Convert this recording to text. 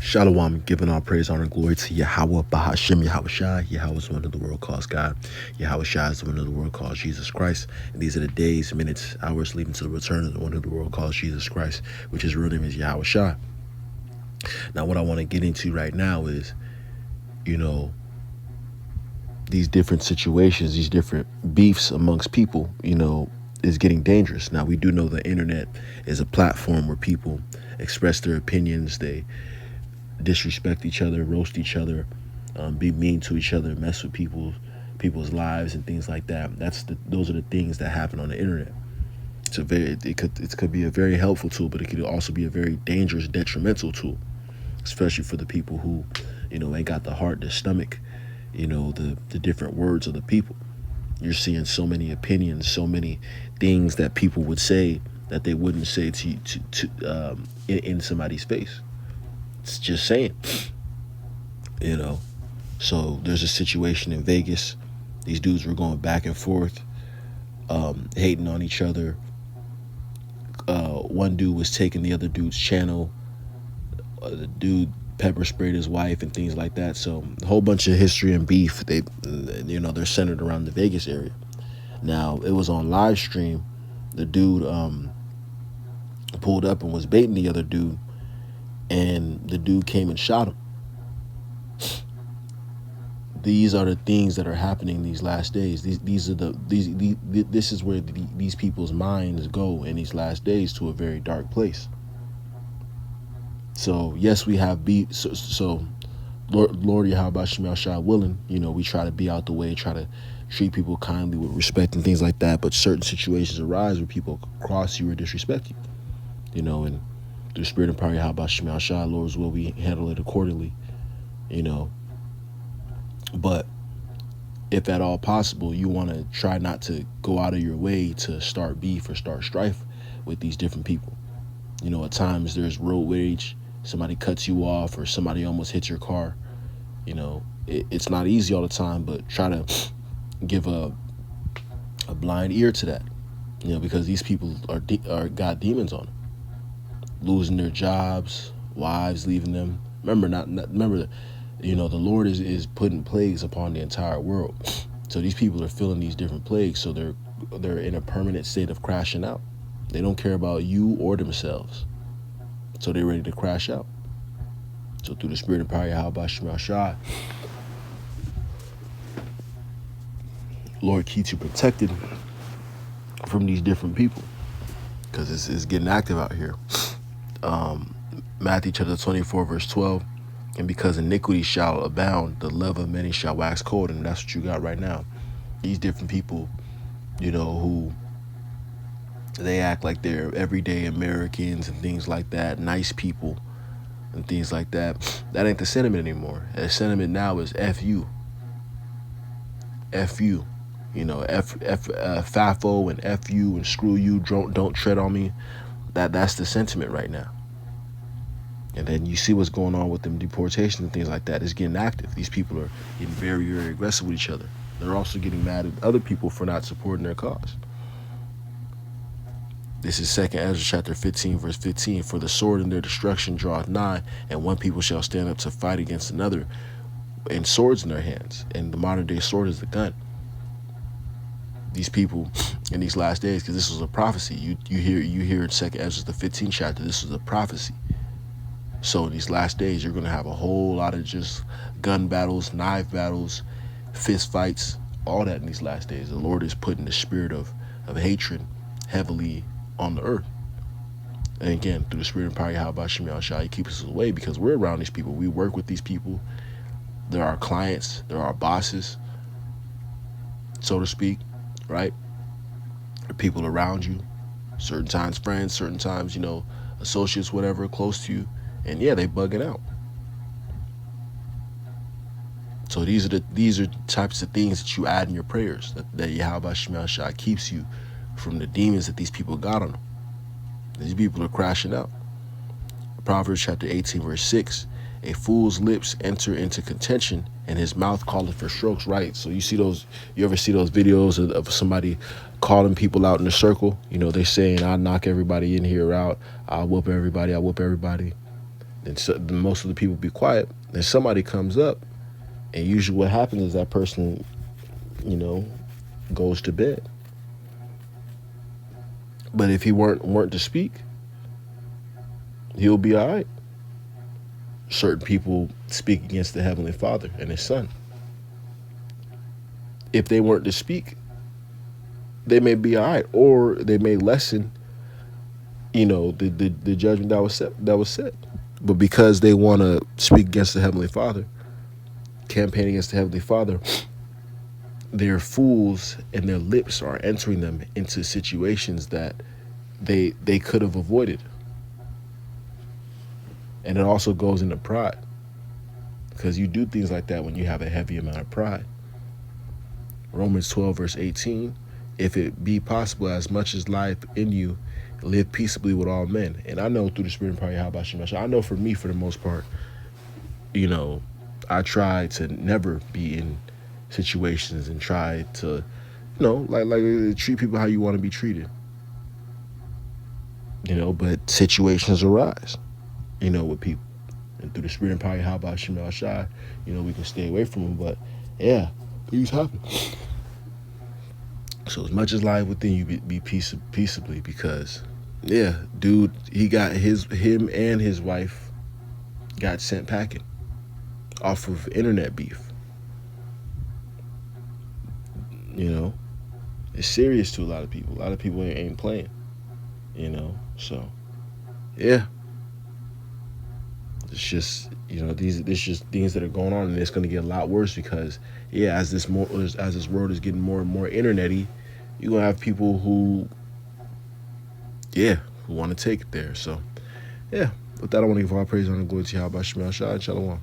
Shalom, giving all praise, honor, and glory to Yahweh, Bahashim, Yahweh Shai. Yahweh is one of the world calls God. Yahweh Shai is the one of the world calls Jesus Christ. And these are the days, minutes, hours leading to the return of the one who the world calls Jesus Christ, which his real name is Yahweh Shai. Now, what I want to get into right now is, these different situations, these different beefs amongst people, is getting dangerous. Now, we do know the internet is a platform where people express their opinions. They disrespect each other, roast each other, be mean to each other, mess with people's lives and things like that. Those are the things that happen on the internet. It could be a very helpful tool, but it could also be a very dangerous, detrimental tool, especially for the people who, ain't got the heart, the stomach, the different words of the people. You're seeing so many opinions, so many things that people would say that they wouldn't say in somebody's face. It's just saying, So there's a situation in Vegas. These dudes were going back and forth, hating on each other. One dude was taking the other dude's channel. The dude pepper sprayed his wife and things like that. So a whole bunch of history and beef. They're centered around the Vegas area. Now it was on live stream. The dude pulled up and was baiting the other dude, and the dude came and shot him. These are the things that are happening these last days. This is where these people's minds go in these last days, to a very dark place. So yes, we have beef. So Lord Yahweh Shemel Shah willing, we try to be out the way, try to treat people kindly with respect and things like that. But certain situations arise where people cross you or disrespect you, and through spirit and power Yahweh Shemel Shah, Lord's will, we handle it accordingly, But if at all possible, you want to try not to go out of your way to start beef or start strife with these different people. At times there's road rage, somebody cuts you off, or somebody almost hits your car. It's not easy all the time, but try to give a blind ear to that, because these people are got demons on them, losing their jobs, wives leaving them. Remember, the Lord is putting plagues upon the entire world. So these people are feeling these different plagues. So they're in a permanent state of crashing out. They don't care about you or themselves. So they're ready to crash out. So through the spirit and power of Yahweh Shemel Shai, Lord, keeps you protected from these different people, because it's getting active out here. Matthew chapter 24 verse 12. And because iniquity shall abound, the love of many shall wax cold. And that's what you got right now. These different people, who they act like they're everyday Americans and things like that, nice people and things like that. That ain't the sentiment anymore. The sentiment now is F you. F you. FAFO and F you and screw you, don't tread on me. That's the sentiment right now. And then you see what's going on with them deportations and things like that. It's getting active. These people are getting very, very aggressive with each other. They're also getting mad at other people for not supporting their cause. This is 2 Ezra chapter 15, verse 15. For the sword in their destruction draweth nigh, and one people shall stand up to fight against another, and swords in their hands. And the modern day sword is the gun. These people in these last days, because this was a prophecy. You hear in 2 Ezra the 15th chapter, this was a prophecy. So in these last days, you're going to have a whole lot of just gun battles, knife battles, fist fights, all that in these last days. The Lord is putting the spirit of hatred heavily on the earth. And again, through the spirit and power of Yahweh Shemel Shai, He keeps us away, because we're around these people. We work with these people. They're our clients. They're our bosses, so to speak, right? The people around you, certain times friends, certain times, associates, whatever, close to you. And yeah, they bugging out. So these are types of things that you add in your prayers, that Yahweh Shemel Shai keeps you from the demons that these people got on them. These people are crashing out. Proverbs chapter 18 verse 6. A fool's lips enter into contention, and his mouth calleth for strokes. Right. So you ever see those videos of somebody calling people out in a circle? They saying, I'll knock everybody in here out. I'll whoop everybody. then most of the people be quiet. Then somebody comes up, and usually what happens is that person, you know, goes to bed. But if he weren't to speak, he'll be all right. Certain people speak against the Heavenly Father and His Son. If they weren't to speak, they may be all right, or they may lessen, the judgment that was set. But because they want to speak against the Heavenly Father, campaign against the Heavenly Father, they're fools, and their lips are entering them into situations that they could have avoided. And it also goes into pride, because you do things like that when you have a heavy amount of pride. Romans 12 verse 18, if it be possible, as much as life in you, live peaceably with all men. And I know through the Spirit and power, how about you? I know for me, for the most part, I try to never be in situations and try to, like treat people how you want to be treated. But situations arise, with people. And through the Spirit and power, how about Shemel Shai, we can stay away from them. But yeah, things happen. So as much as life within you, be peaceably, because yeah, dude, him and his wife got sent packing off of internet beef. It's serious to a lot of people. A lot of people ain't playing. So yeah, it's just there's just things that are going on, and it's going to get a lot worse because as this world is getting more and more internety, you're gonna have people who want to take it there. So yeah, with that, I want to give all praise and glory to Yahweh Shemel Shai and Shalom.